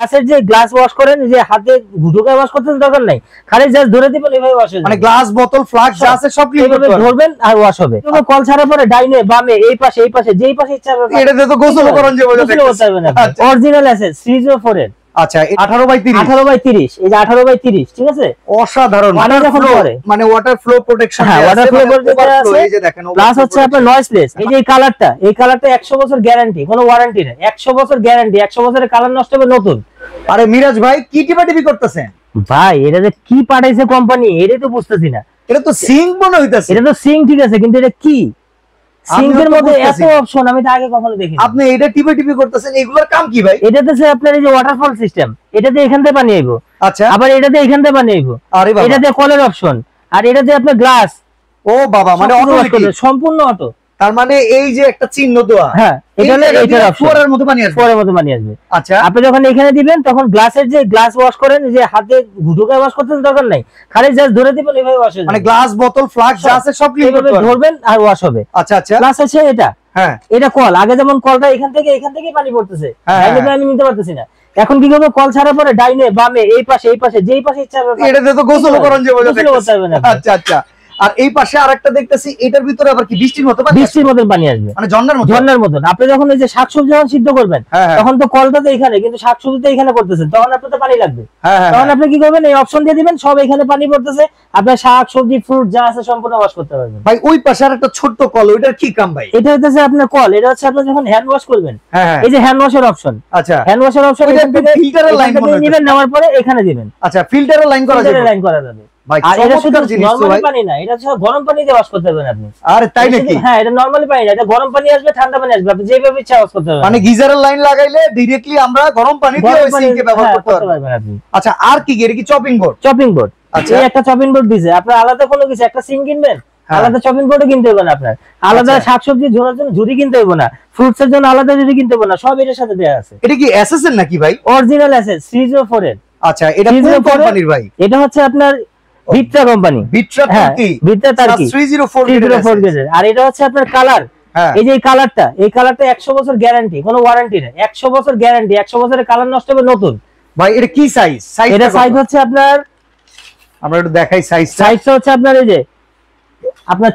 গ্লাসের যে glass wash করেন যে হাতে ঢুকায় ওয়াশ করতে দরকার নাই, খালি জাস্ট ধরে দিবেন এভাবে ওয়াশ হয়ে যাবে। মানে গ্লাস বোতল ফ্লাস্ক যা আছে সব ক্লিন করতে পারবেন, ধরবেন আর ওয়াশ হবে। তো কল ছাড়ার পরে ডাইনে বামে এই পাশে যেই পাশে ইচ্ছা হবে এটাতে তো গোসল করেন যে বলে দেখতে অরিজিনাল আছে 304 এর। আচ্ছা 18/30 18/30 এই যে 18/30 ঠিক আছে, অসাধারণ। মানে ওয়াটার ফ্লো প্রোটেকশন, হ্যাঁ ওয়াটার ফ্লো প্রোটেকশন আছে, এই যে দেখেন প্লাস হচ্ছে আপনার নয়েজলেস। এই যে এই কালারটা 100 বছর গ্যারান্টি, কোনো ওয়ারেন্টি না, 100 বছর গ্যারান্টি, 100 বছরের কালার নষ্ট হবে নতুন। আরে মিরাজ ভাই কি টিপি করতেছেন ভাই? এটা যে কি পাঠাইছে কোম্পানি এটাই তো বুঝতেছি না। এটা তো সিঙ্ক মনে হইতাছে। এটা তো সিঙ্ক ঠিক আছে, কিন্তু এটা কি সিঙ্কের মধ্যে এত অপশন আমি তো আগে কখনো দেখিনি। আপনি এটা টিপি করতেছেন, এগুলোর কাম কি ভাই? এটাতে আছে আপনার এই যে ওয়াটারফল সিস্টেম, এটাতে এখান থেকে পানি আইবো, আচ্ছা আবার এটাতে এখান থেকে পানি আইবো, আরে বাবা এটাতে কলের অপশন, আর এটাতে আপনার গ্লাস। ও বাবা, মানে অটোমেটিক, সম্পূর্ণ অটো। তার মানে এই যে একটা চিহ্ন দেওয়া, হ্যাঁ এটা হলো এটার অপশন, ফোয়ারার মতো পানি আসবে, ফোয়ারার মতো পানি আসবে। আচ্ছা আপনি যখন এখানে দিবেন তখন গ্লাসের যে গ্লাস ওয়াশ করেন যে হাতে ঢুকায় ওয়াশ করতে দরকার নাই, খালি জাস্ট ধরে দিবেন এভাবে ওয়াশ হয়ে যাবে। মানে গ্লাস বোতল ফ্লাস্ক যা আছে সব ক্লিন করতে পারবেন, ধরবেন আর ওয়াশ হবে। আচ্ছা আচ্ছা প্লাস আছে এটা, হ্যাঁ এটা কল। আগে যেমন কলটা এখান থেকে পানি পড়তেছে, ডাইনে আমি নিতে পারতেছি না, এখন কি করবো কল ছাড়ার পরে ডাইনে বামে এই পাশে যেই পাশে ইচ্ছা হবে এটাতে তো গোসল করেন যে বলে দেখতে। আচ্ছা আচ্ছা। আর এই পাশে আরেকটা দেখতেছি, এটার ভিতরে আবার কি বৃষ্টির মতো পানি? বৃষ্টির মতন পানি আসবে, মানে ঝর্ণার মতন। আপনি যখন এই যে শাকসবজি যখন সিদ্ধ করবেন তখন তো কলটা তো এখানে, কিন্তু শাকসবজিটা এখানে করতেছেন, তখন আপনার তো পানি লাগবে। তখন আপনি কি করবেন, এই অপশন দিয়ে দিবেন, সব এখানে পানি পড়তেছে, আপনার শাক সবজি ফ্রুট যা আছে সম্পূর্ণ ওয়াশ করতে পারবেন। ভাই ওই পাশে আরেকটা ছোট্ট কল, ওইটার কি কাম ভাই? এটা হচ্ছে আপনার কল, এটা হচ্ছে আপনি যখন হ্যান্ড ওয়াশ করবেন, এই যে হ্যান্ড ওয়াশের অপশন, আচ্ছা হ্যান্ড ওয়াশের অপশন এখান থেকে ফিল্টারের লাইন নেবেন, নেওয়ার পরে এখানে দিবেন। আচ্ছা ফিল্টারের লাইন করা যাবে ভাই, আর এটা শুধু জিনিস তো নরমালি ভাই, পানি না, এটা শুধু গরম পানি দিয়ে ওয়াশ করতে পারবেন আপনি। আরে তাই নাকি? হ্যাঁ এটা নরমালি পানি না, এটা গরম পানি আসবে, ঠান্ডা পানি আসবে, আপনি যেভাবে ইচ্ছা ওয়াশ করতে পারবেন। মানে গিজারের লাইন লাগাইলে ডাইরেক্টলি আমরা গরম পানি দিয়ে ওই সিঙ্কে ব্যবহার করতে পারবেন আপনি। আচ্ছা আর কি, এর কি চপিং বোর্ড? চপিং বোর্ড, আচ্ছা এই একটা চপিং বোর্ড দিয়েছে, আপনার আলাদা কোনো কিছু একটা সিঙ্ক কিনবেন, আলাদা চপিং বোর্ডও কিনতে হবে না, আপনার আলাদা শাকসবজি ঝোলার জন্য ঝুড়ি কিনতে হবে না, ফ্রুটস এর জন্য আলাদা ঝুড়ি কিনতে হবে না, সব এর সাথে দেয়া আছে। এটা কি এসএস এর নাকি ভাই? অরিজিনাল এসএস 304 এর। আচ্ছা এটা কোন কোম্পানির ভাই? এটা হচ্ছে আপনার ভিট্রা কোম্পানি, ভিট্রা তুর্কি, ভিট্রা তুর্কি 304 গ্রেডের। আর এটা হচ্ছে আপনার কালার, এই যে এই কালারটা 100 বছর গ্যারান্টি, কোনো ওয়ারেন্টি না, 100 বছর গ্যারান্টি, 100 বছরের কালার নষ্ট হবে নতুন। ভাই এটা কি সাইজ? এটা সাইজ হচ্ছে আপনার, আমরা একটু দেখাই সাইজটা হচ্ছে আপনার এই যে আপনার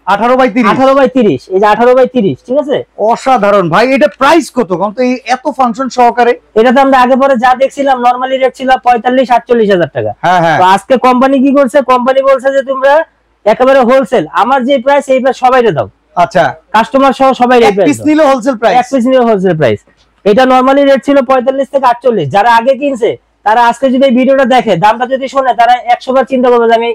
18/30 এই যে 18/30 ঠিক আছে, অসাধারণ ভাই। এটা প্রাইস কত কারণ এই এত ফাংশন সহকারে? এটা তো আমরা আগে পরে যা দেখছিলাম নরমালি রেট ছিল 45-48 হাজার টাকা। তো আজকে কোম্পানি কি করছে, কোম্পানি বলছে যে তোমরা একেবারে হোলসেল, আমার যে প্রাইস এই প্রাইস সবাইকে দাও। আচ্ছা কাস্টমার সহ সবাই এই প্রাইস, এক পিস নিলে হোলসেল প্রাইস, এক পিস নিলে হোলসেল প্রাইস। এটা নরমালি রেট ছিল 45 থেকে 48। যারা আগে কিনছে তারা আজকে যদি এই ভিডিওটা দেখে, দামটা যদি শোনে, তারা 100 বার চিন্তা করবে যে আমি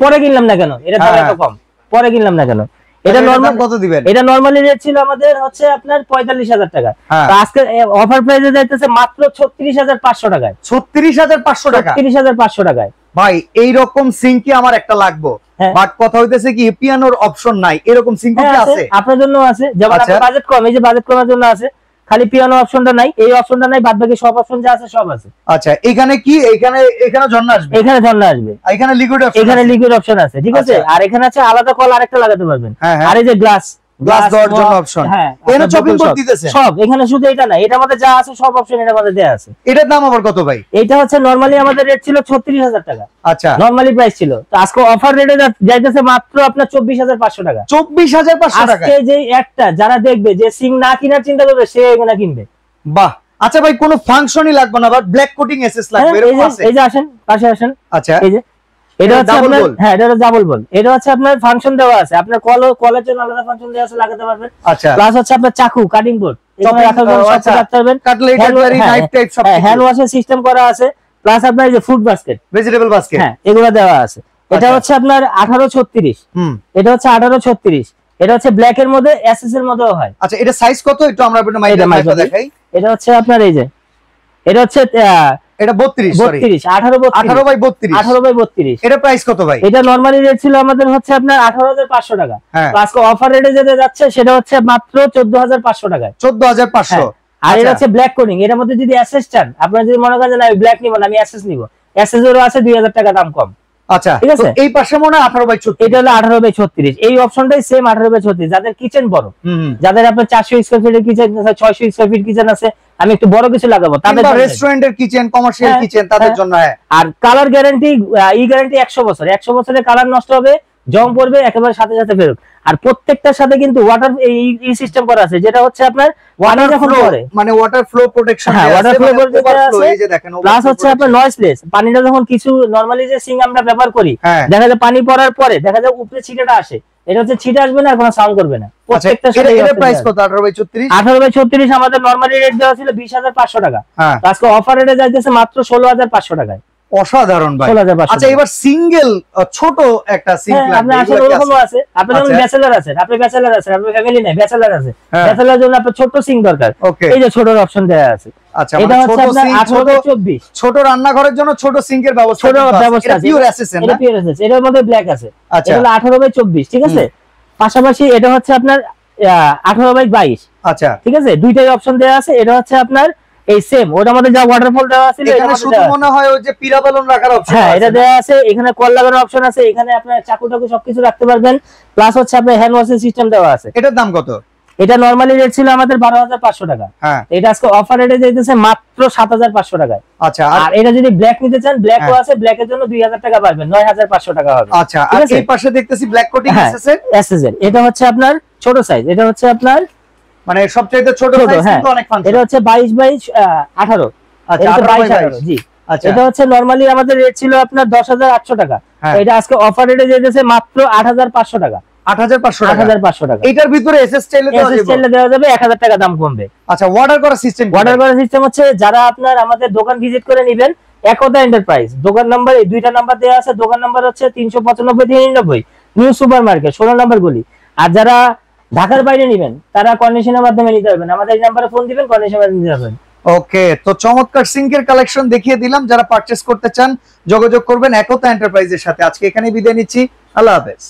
পরে কিনলাম না কেন, এটা দাম এত কম, পরে কিনলাম না কেন। এটা নরমাল কত দিবেন? এটা নরমালি রেট ছিল আমাদের হচ্ছে আপনার 45,000 টাকা, তো আজকে অফার প্রাইসে যাইতেছে মাত্র 36,500 টাকায়। 36,500 টাকা, 36,500 টাকায় ভাই। এই রকম সিঙ্কি আমার একটা লাগবে, বাট কথা হইতেছে কি পিয়ানোর অপশন নাই, এরকম সিঙ্কি কি আছে? আপনার জন্য আছে, যেমন আপনার বাজেট কম, এই যে বাজেট কমার জন্য আছে, খালি পিয়ানো অপশনটা নাই, এই অপশনটা নাই, বাদ বাকি সব অপশন যা আছে সব আছে। আচ্ছা এখানে কি, এখানে ঝর্ণা আসবে, এখানে ঝর্ণা আসবে, এখানে লিকুইড অপশন, এখানে লিকুইড অপশন আছে, ঠিক আছে। আর এখানে আছে আলাদা কল আরেকটা লাগাতে পারবেন। আর এই যে গ্লাস দেওয়ার জন্য অপশন, এখানে চপিং বোর্ড দিতেছে সব, এখানে শুধু এটা না, এটার মধ্যে যা আছে সব অপশন এটার মধ্যে দেয়া আছে। এটার দাম আবার কত ভাই? এটা হচ্ছে নরমালি আমাদের রেট ছিল 36,000 টাকা, আচ্ছা নরমালি প্রাইস ছিল, তো আজকে অফার রেটে যাইতেছে মাত্র আপনার 24,500 টাকা। 24,500 টাকা। আজকে যে একটা যারা দেখবে যে সিং না কেনার চিন্তা করবে, সে এগুলা কিনবে। বাহ। আচ্ছা ভাই কোনো ফাংশনই লাগবে না, বাট ব্ল্যাক কোটিং এসএস লাগবে, এরকম আছে? এই যে আসেন, পাশে আসেন। আচ্ছা এই যে এটা হচ্ছে আপনার, হ্যাঁ এটা হচ্ছে ডাবল বল, এটা হচ্ছে আপনার ফাংশন দেওয়া আছে, আপনার কলের জন্য আলাদা ফাংশন দেওয়া আছে, লাগাতে পারবেন। আচ্ছা প্লাস হচ্ছে আপনার চাকু, কাটিং বোর্ড, এখানে রাখার জন্য সব রাখতে পারবেন, কাটলেট, কাটলারি, নাইফ টাইপ সব, হ্যান্ড ওয়াশের সিস্টেম করা আছে, প্লাস আপনার এই যে ফুড বাস্কেট, ভেজিটেবল বাস্কেট, হ্যাঁ এগুলো দেওয়া আছে। এটা হচ্ছে আপনার 1836, এটা হচ্ছে 1836, এটা হচ্ছে ব্ল্যাক এর মধ্যে, এসএস এর মধ্যেও হয়। আচ্ছা এটা সাইজ কত একটু আমরা একটু মাইটা দেখাই। এটা হচ্ছে আপনার এই যে, এটা হচ্ছে এটা 32 সরি 18/32 এটা প্রাইস কত ভাই? এটা নরমালি রেট ছিল আমাদের হচ্ছে আপনার 18,500 টাকা, আজকে অফার রেটে যেতে যাচ্ছে সেটা হচ্ছে মাত্র 14,500 টাকায়। 14,500। আর এটা হচ্ছে ব্ল্যাক কোডিং, এর মধ্যে যদি এসএস চান, আপনারা যদি মনে করেন না আমি ব্ল্যাক নিব না, আমি এসএস নিব, এসএস এরও আছে 2,000 টাকা দাম কম। আচ্ছা, ঠিক আছে। এই পাশে মনে হয় 18/36, এটা হলো 18/36। এই অপশনটাই সেম 18/36। যাদের কিচেন বড়, যাদের আপনার 400 স্কয়ার ফিটের কিচেন আছে, 600 স্কয়ার ফিট কিচেন আছে, আমি একটু বড় কিছু লাগাবো, তাদের জন্য রেস্টুরেন্টের কিচেন, কমার্শিয়াল কিচেন, তাদের জন্য। আর কালার গ্যারান্টি, ই গ্যারান্টি 100 বছর। 100 বছরের কালার নষ্ট হবে, জং পড়বে, একেবারে সাথে সাথে ফেরত। আর প্রত্যেকটার সাথে কিন্তু ওয়াটার এই সিস্টেম করা আছে, যেটা হচ্ছে আপনার পানি যখন পড়ে, মানে ওয়াটার ফ্লো প্রোটেকশন, হ্যাঁ ওয়াটার ফ্লো প্রোটেকশন আছে, এই যে দেখেন। প্লাস হচ্ছে আপনার নয়েজলেস। পানিটা যখন কিছু নরমালি যে সিঙ্ক আমরা ব্যবহার করি, দেখা যায় পানি পড়ার পরে দেখা যায় উপরে ছিটাটা আসে, এটা হচ্ছে ছিটা আসবে না, আর কোনো সাউন্ড করবে না। প্রত্যেকটার সাথে এর প্রাইস কত? 18/36। 18/36 আমাদের নরমালি রেট দেওয়া ছিল 20,500 টাকা, আজকে অফার রেটে যাইতেছে মাত্র 16,500 টাকায়। অসাধারণ ভাই। আচ্ছা, এবার সিঙ্গেল ছোট একটা সিঙ্ক লাগবে, আপনি আসলে ওরকমও আছে। আপনি যখন ব্যাচেলর আছেন, আপনি ফ্যামিলি নাই, ব্যাচেলর আছে, ব্যাচেলরের জন্য আপনার ছোট সিঙ্ক দরকার, এই যে ছোট অপশন দেয়া আছে। আচ্ছা, এটা হচ্ছে আপনার 18/24। ছোট রান্নাঘরের জন্য ছোট সিঙ্কের ব্যবস্থা আছে। এটা পিওর এসএসএন, এটা পিওর এসএসএন, এটার মধ্যে ব্ল্যাক আছে। এটা হলো 18/24, ঠিক আছে। পাশাপাশি এটা হচ্ছে আপনার 18/22। আচ্ছা, ঠিক আছে, দুইটাই অপশন দেয়া আছে। এটা হচ্ছে আপনার এই সেম, ওটার মধ্যে যা ওয়াটারফল দেওয়া আছে, এখানে শুধু মনে হয় ওই যে পিরা বেলুন রাখার অপশন, হ্যাঁ এটা দেয়া আছে। এখানে কল লাগানোর অপশন আছে, এখানে আপনার চাকু টাকু সবকিছু রাখতে পারবেন। প্লাস হচ্ছে আপনার হ্যান্ড ওয়াশিং সিস্টেম দেওয়া আছে। এটার দাম কত? এটা নরমালি রেট ছিল আমাদের 12,500 টাকা, এটা আজকে অফার রেটে যাইতেছে মাত্র 7,500 টাকায়। আচ্ছা, আর এটা যদি ব্ল্যাক নিতে চান, ব্ল্যাকও আছে, ব্ল্যাকের জন্য 2,000 টাকা পাবেন, 9,500 টাকা হবে। আচ্ছা, আর এই পাশে দেখতেছি ব্ল্যাক কোটিং এসএসএল, এটা হচ্ছে আপনার ছোট সাইজ, এটা হচ্ছে আপনার মানে সবচেয়ে ছোট সাইজ, কিন্তু অনেক ফাংশন। এটা হচ্ছে 22/18। আচ্ছা, 22/18, জি। আচ্ছা, এটা হচ্ছে নরমালি আমাদের রেট ছিল আপনার 10,800 টাকা, এটা আজকে অফার রেটে যেতেছে মাত্র 8,500 টাকা। 8,500 টাকা। এটার ভিতরে এসএস স্টাইলে দেওয়া যাবে, 1,000 টাকা দাম কমবে। আচ্ছা, অর্ডার করার সিস্টেম হচ্ছে যারা আপনার আমাদের দোকান ভিজিট করে নেবেন, একতা এন্টারপ্রাইজ, দোকান নাম্বার এই দুইটা নাম্বার দেওয়া আছে। দোকান নাম্বার হচ্ছে 395-390 নিউ সুপার মার্কেট, 16 নম্বর গলি। আর যারা ঢাকার বাইরে নেবেন, তারা কন্ডিশনের মাধ্যমে নিতে পারবেন, আমাদের এই নাম্বারে ফোন দিবেন, কন্ডিশনের মাধ্যমে নিতে পারবেন। ওকে, তো চমৎকার সিঙ্কের কালেকশন দেখিয়ে দিলাম। যারা পারচেজ করতে চান যোগাযোগ করবেন একতা এন্টারপ্রাইজের সাথে। আজকে এখানেই বিদায় নিচ্ছি, আল্লাহ হাফেজ।